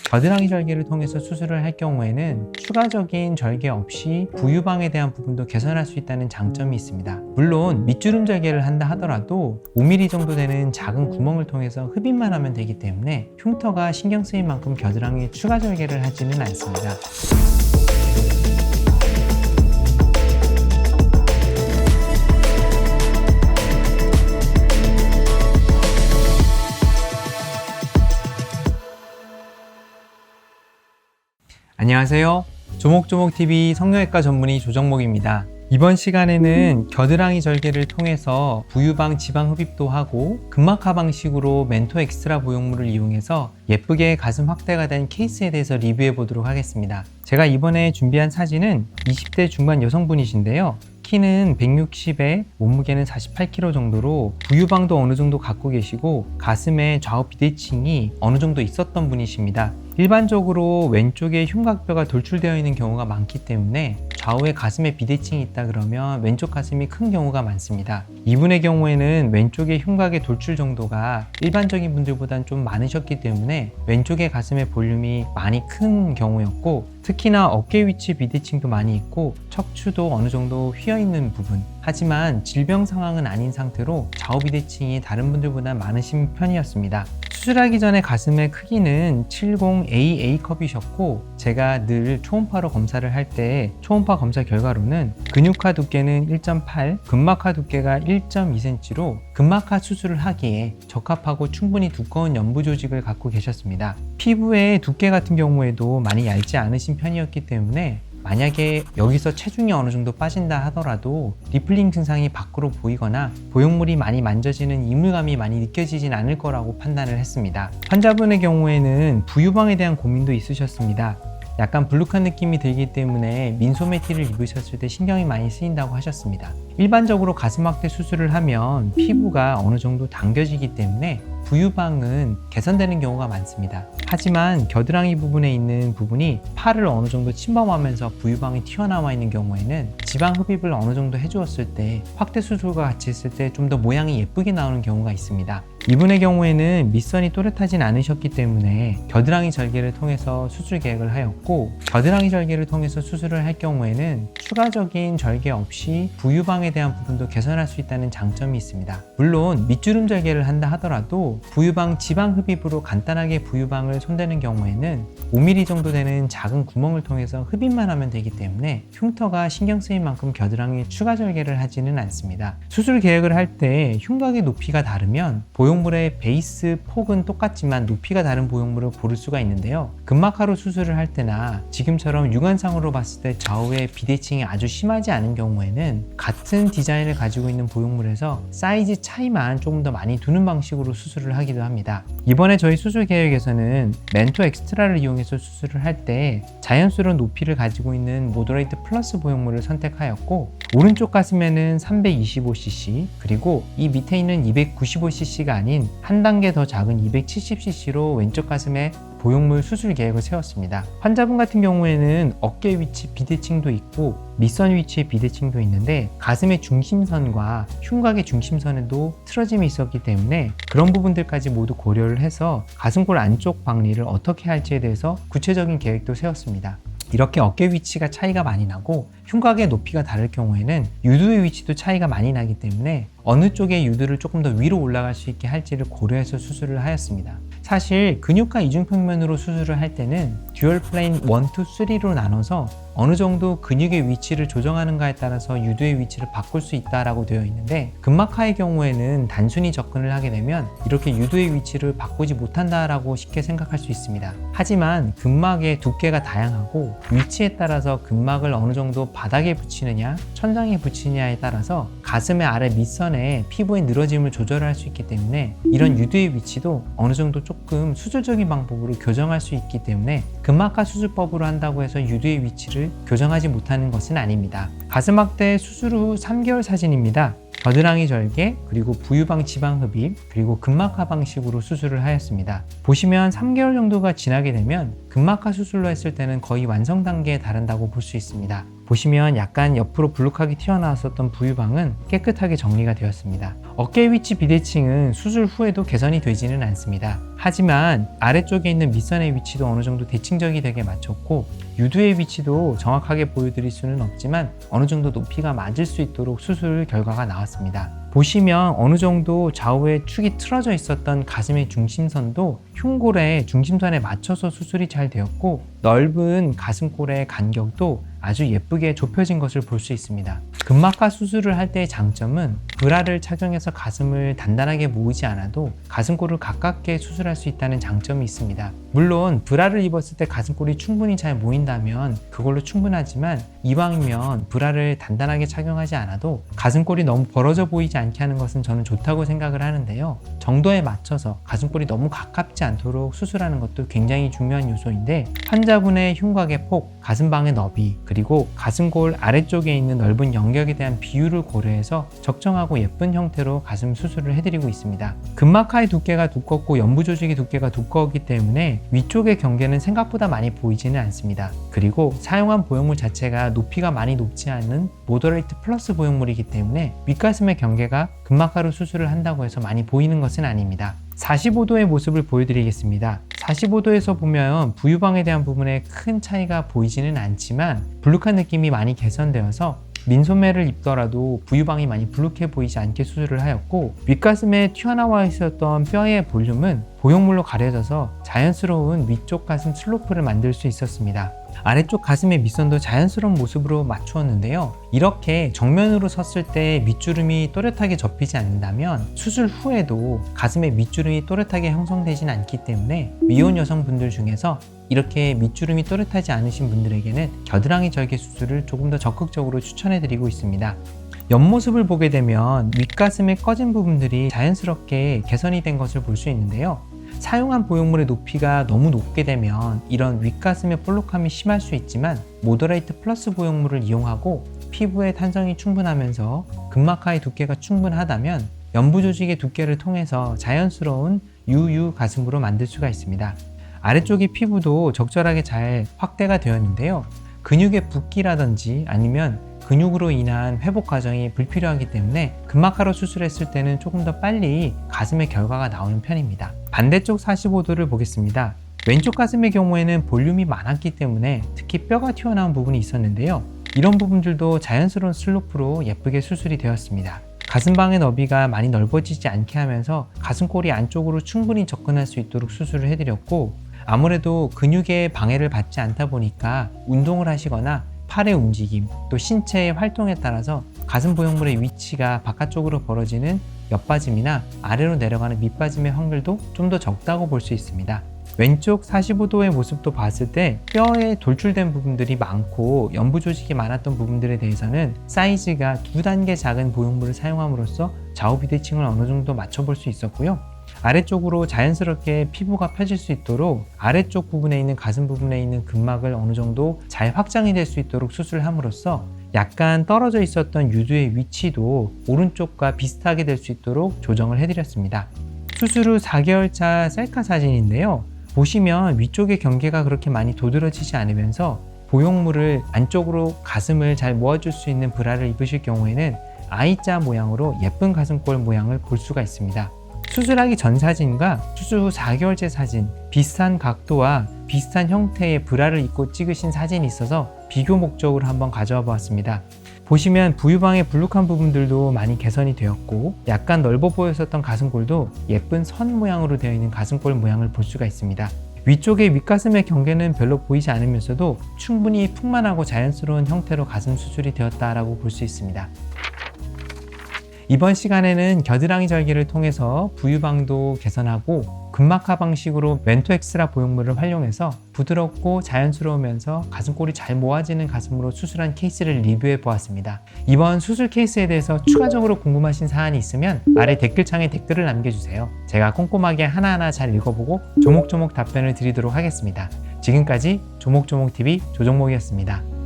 겨드랑이 절개를 통해서 수술을 할 경우에는 추가적인 절개 없이 부유방에 대한 부분도 개선할 수 있다는 장점이 있습니다. 물론 밑주름 절개를 한다 하더라도 5mm 정도 되는 작은 구멍을 통해서 흡입만 하면 되기 때문에 흉터가 신경 쓰인 만큼 겨드랑이에 추가 절개를 하지는 않습니다. 안녕하세요. 조목조목TV 성형외과 전문의 조정목입니다. 이번 시간에는 겨드랑이 절개를 통해서 부유방 지방 흡입도 하고 근막하 방식으로 멘토 엑스트라 보형물을 이용해서 예쁘게 가슴 확대가 된 케이스에 대해서 리뷰해 보도록 하겠습니다. 제가 이번에 준비한 사진은 20대 중반 여성분이신데요. 키는 160에 몸무게는 48kg 정도로 부유방도 어느 정도 갖고 계시고 가슴에 좌우 비대칭이 어느 정도 있었던 분이십니다. 일반적으로 왼쪽에 흉곽뼈가 돌출되어 있는 경우가 많기 때문에 좌우에 가슴에 비대칭이 있다 그러면 왼쪽 가슴이 큰 경우가 많습니다. 이분의 경우에는 왼쪽에 흉곽의 돌출 정도가 일반적인 분들보다는 좀 많으셨기 때문에 왼쪽의 가슴의 볼륨이 많이 큰 경우였고, 특히나 어깨 위치 비대칭도 많이 있고 척추도 어느 정도 휘어있는 부분, 하지만 질병 상황은 아닌 상태로 좌우 비대칭이 다른 분들보다 많으신 편이었습니다. 수술하기 전에 가슴의 크기는 70AA 컵이셨고, 제가 늘 초음파로 검사를 할 때 초음파 검사 결과로는 근육화 두께는 1.8, 근막하 두께가 1.2cm로 근막하 수술을 하기에 적합하고 충분히 두꺼운 연부 조직을 갖고 계셨습니다. 피부의 두께 같은 경우에도 많이 얇지 않으신 편이었기 때문에 만약에 여기서 체중이 어느 정도 빠진다 하더라도 리플링 증상이 밖으로 보이거나 보형물이 많이 만져지는 이물감이 많이 느껴지진 않을 거라고 판단을 했습니다. 환자분의 경우에는 부유방에 대한 고민도 있으셨습니다. 약간 불룩한 느낌이 들기 때문에 민소매티를 입으셨을 때 신경이 많이 쓰인다고 하셨습니다. 일반적으로 가슴 확대 수술을 하면 피부가 어느 정도 당겨지기 때문에 부유방은 개선되는 경우가 많습니다. 하지만 겨드랑이 부분에 있는 부분이 팔을 어느 정도 침범하면서 부유방이 튀어나와 있는 경우에는 지방 흡입을 어느 정도 해주었을 때 확대 수술과 같이 했을 때 좀 더 모양이 예쁘게 나오는 경우가 있습니다. 이분의 경우에는 밑선이 또렷하진 않으셨기 때문에 겨드랑이 절개를 통해서 수술 계획을 하였고, 겨드랑이 절개를 통해서 수술을 할 경우에는 추가적인 절개 없이 부유방에 대한 부분도 개선할 수 있다는 장점이 있습니다. 물론 밑주름 절개를 한다 하더라도 부유방 지방 흡입으로 간단하게 부유방을 손대는 경우에는 5mm 정도 되는 작은 구멍을 통해서 흡입만 하면 되기 때문에 흉터가 신경 쓰인 만큼 겨드랑이에 추가 절개를 하지는 않습니다. 수술 계획을 할 때 흉곽의 높이가 다르면 보형물의 베이스 폭은 똑같지만 높이가 다른 보형물을 고를 수가 있는데요. 근막하로 수술을 할 때나 지금처럼 육안상으로 봤을 때 좌우의 비대칭이 아주 심하지 않은 경우에는 같은 디자인을 가지고 있는 보형물에서 사이즈 차이만 조금 더 많이 두는 방식으로 수술을 하기도 합니다. 이번에 저희 수술 계획에서는 멘토 엑스트라를 이용해서 수술을 할 때 자연스러운 높이를 가지고 있는 모더레이트 플러스 보형물을 선택하였고, 오른쪽 가슴에는 325cc 그리고 이 밑에 있는 295cc가 아닌 한 단계 더 작은 270cc로 왼쪽 가슴에 보형물 수술 계획을 세웠습니다. 환자분 같은 경우에는 어깨 위치 비대칭도 있고 밑선 위치에 비대칭도 있는데 가슴의 중심선과 흉곽의 중심선에도 틀어짐이 있었기 때문에 그런 부분들까지 모두 고려를 해서 가슴골 안쪽 박리를 어떻게 할지에 대해서 구체적인 계획도 세웠습니다. 이렇게 어깨 위치가 차이가 많이 나고 흉곽의 높이가 다를 경우에는 유두의 위치도 차이가 많이 나기 때문에 어느 쪽의 유두를 조금 더 위로 올라갈 수 있게 할지를 고려해서 수술을 하였습니다. 사실 근육과 이중평면으로 수술을 할 때는 듀얼 플레인 1, 2, 3로 나눠서 어느 정도 근육의 위치를 조정하는가에 따라서 유두의 위치를 바꿀 수 있다라고 되어 있는데, 근막하의 경우에는 단순히 접근을 하게 되면 이렇게 유두의 위치를 바꾸지 못한다라고 쉽게 생각할 수 있습니다. 하지만 근막의 두께가 다양하고 위치에 따라서 근막을 어느 정도 바닥에 붙이느냐 천장에 붙이느냐에 따라서 가슴의 아래 밑선에 피부의 늘어짐을 조절할 수 있기 때문에 이런 유두의 위치도 어느 정도 조금 수술적인 방법으로 교정할 수 있기 때문에 근막하 수술법으로 한다고 해서 유두의 위치를 교정하지 못하는 것은 아닙니다. 가슴 확대 수술 후 3개월 사진입니다. 겨드랑이 절개, 그리고 부유방 지방 흡입, 그리고 근막하 방식으로 수술을 하였습니다. 보시면 3개월 정도가 지나게 되면 근막하 수술로 했을 때는 거의 완성 단계에 달한다고 볼 수 있습니다. 보시면 약간 옆으로 불룩하게 튀어나왔었던 부유방은 깨끗하게 정리가 되었습니다. 어깨 위치 비대칭은 수술 후에도 개선이 되지는 않습니다. 하지만 아래쪽에 있는 밑선의 위치도 어느 정도 대칭적이 되게 맞췄고 유두의 위치도 정확하게 보여드릴 수는 없지만 어느 정도 높이가 맞을 수 있도록 수술 결과가 나왔습니다. 보시면 어느 정도 좌우에 축이 틀어져 있었던 가슴의 중심선도 흉골의 중심선에 맞춰서 수술이 잘 되었고 넓은 가슴골의 간격도 아주 예쁘게 좁혀진 것을 볼 수 있습니다. 근막하 수술을 할 때의 장점은 브라를 착용해서 가슴을 단단하게 모으지 않아도 가슴골을 가깝게 수술할 수 있다는 장점이 있습니다. 물론 브라를 입었을 때 가슴골이 충분히 잘 모인다면 그걸로 충분하지만 이왕이면 브라를 단단하게 착용하지 않아도 가슴골이 너무 벌어져 보이지 않게 하는 것은 저는 좋다고 생각을 하는데요. 정도에 맞춰서 가슴골이 너무 가깝지 않도록 수술하는 것도 굉장히 중요한 요소인데 환자분의 흉곽의 폭, 가슴방의 너비, 그리고 가슴골 아래쪽에 있는 넓은 영역에 대한 비율을 고려해서 적정하고 예쁜 형태로 가슴 수술을 해드리고 있습니다. 근막하의 두께가 두껍고 연부 조직의 두께가 두꺼웠기 때문에 위쪽의 경계는 생각보다 많이 보이지는 않습니다. 그리고 사용한 보형물 자체가 높이가 많이 높지 않은 모더레이트 플러스 보형물이기 때문에 윗가슴의 경계가 근막하로 수술을 한다고 해서 많이 보이는 것은 아닙니다. 45도의 모습을 보여드리겠습니다. 45도에서 보면 부유방에 대한 부분에 큰 차이가 보이지는 않지만 불룩한 느낌이 많이 개선되어서 민소매를 입더라도 부유방이 많이 불룩해 보이지 않게 수술을 하였고 윗가슴에 튀어나와 있었던 뼈의 볼륨은 보형물로 가려져서 자연스러운 위쪽 가슴 슬로프를 만들 수 있었습니다. 아래쪽 가슴의 밑선도 자연스러운 모습으로 맞추었는데요. 이렇게 정면으로 섰을 때 밑주름이 또렷하게 접히지 않는다면 수술 후에도 가슴의 밑주름이 또렷하게 형성되진 않기 때문에 미혼 여성분들 중에서 이렇게 밑주름이 또렷하지 않으신 분들에게는 겨드랑이 절개 수술을 조금 더 적극적으로 추천해드리고 있습니다. 옆모습을 보게 되면 윗가슴의 꺼진 부분들이 자연스럽게 개선이 된 것을 볼 수 있는데요. 사용한 보형물의 높이가 너무 높게 되면 이런 윗가슴의 볼록함이 심할 수 있지만 모더레이트 플러스 보형물을 이용하고 피부의 탄성이 충분하면서 근막하의 두께가 충분하다면 연부 조직의 두께를 통해서 자연스러운 유유 가슴으로 만들 수가 있습니다. 아래쪽의 피부도 적절하게 잘 확대가 되었는데요. 근육의 붓기라든지 아니면 근육으로 인한 회복 과정이 불필요하기 때문에 근막하로 수술했을 때는 조금 더 빨리 가슴의 결과가 나오는 편입니다. 반대쪽 45도를 보겠습니다. 왼쪽 가슴의 경우에는 볼륨이 많았기 때문에 특히 뼈가 튀어나온 부분이 있었는데요. 이런 부분들도 자연스러운 슬로프로 예쁘게 수술이 되었습니다. 가슴방의 너비가 많이 넓어지지 않게 하면서 가슴골이 안쪽으로 충분히 접근할 수 있도록 수술을 해드렸고 아무래도 근육의 방해를 받지 않다 보니까 운동을 하시거나 팔의 움직임, 또 신체의 활동에 따라서 가슴 보형물의 위치가 바깥쪽으로 벌어지는 옆빠짐이나 아래로 내려가는 밑빠짐의 확률도 좀 더 적다고 볼 수 있습니다. 왼쪽 45도의 모습도 봤을 때 뼈에 돌출된 부분들이 많고 연부 조직이 많았던 부분들에 대해서는 사이즈가 2단계 작은 보형물을 사용함으로써 좌우 비대칭을 어느 정도 맞춰볼 수 있었고요. 아래쪽으로 자연스럽게 피부가 펴질 수 있도록 아래쪽 부분에 있는 가슴 부분에 있는 근막을 어느 정도 잘 확장이 될 수 있도록 수술을 함으로써 약간 떨어져 있었던 유두의 위치도 오른쪽과 비슷하게 될 수 있도록 조정을 해드렸습니다. 수술 후 4개월 차 셀카 사진인데요. 보시면 위쪽의 경계가 그렇게 많이 도드라지지 않으면서 보형물을 안쪽으로 가슴을 잘 모아줄 수 있는 브라를 입으실 경우에는 I자 모양으로 예쁜 가슴골 모양을 볼 수가 있습니다. 수술하기 전 사진과 수술 후 4개월째 사진, 비슷한 각도와 비슷한 형태의 브라를 입고 찍으신 사진이 있어서 비교 목적으로 한번 가져와 보았습니다. 보시면 부유방의 불룩한 부분들도 많이 개선이 되었고 약간 넓어 보였었던 가슴골도 예쁜 선 모양으로 되어 있는 가슴골 모양을 볼 수가 있습니다. 위쪽의 윗가슴의 경계는 별로 보이지 않으면서도 충분히 풍만하고 자연스러운 형태로 가슴 수술이 되었다라고 볼 수 있습니다. 이번 시간에는 겨드랑이 절개를 통해서 부유방도 개선하고 근막하 방식으로 멘토 엑스트라 보형물을 활용해서 부드럽고 자연스러우면서 가슴골이 잘 모아지는 가슴으로 수술한 케이스를 리뷰해 보았습니다. 이번 수술 케이스에 대해서 추가적으로 궁금하신 사안이 있으면 아래 댓글창에 댓글을 남겨주세요. 제가 꼼꼼하게 하나하나 잘 읽어보고 조목조목 답변을 드리도록 하겠습니다. 지금까지 조목조목TV 조정목이었습니다.